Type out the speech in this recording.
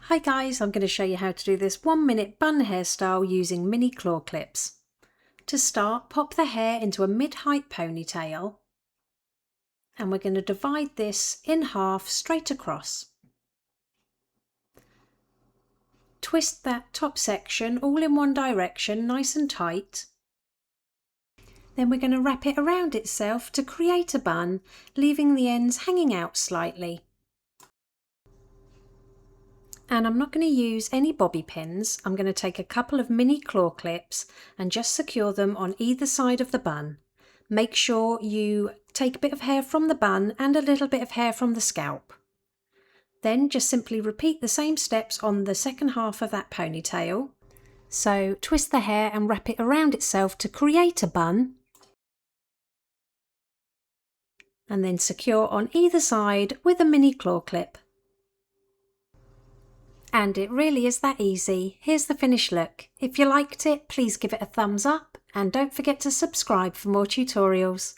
Hi guys, I'm going to show you how to do this 1-minute bun hairstyle using mini claw clips. To start, pop the hair into a mid-height ponytail and we're going to divide this in half straight across. Twist that top section all in one direction, nice and tight. Then we're going to wrap it around itself to create a bun, leaving the ends hanging out slightly. And I'm not going to use any bobby pins. I'm going to take a couple of mini claw clips and just secure them on either side of the bun. Make sure you take a bit of hair from the bun and a little bit of hair from the scalp. Then just simply repeat the same steps on the second half of that ponytail. So twist the hair and wrap it around itself to create a bun. And then secure on either side with a mini claw clip. And it really is that easy. Here's the finished look. If you liked it, please give it a thumbs up and don't forget to subscribe for more tutorials.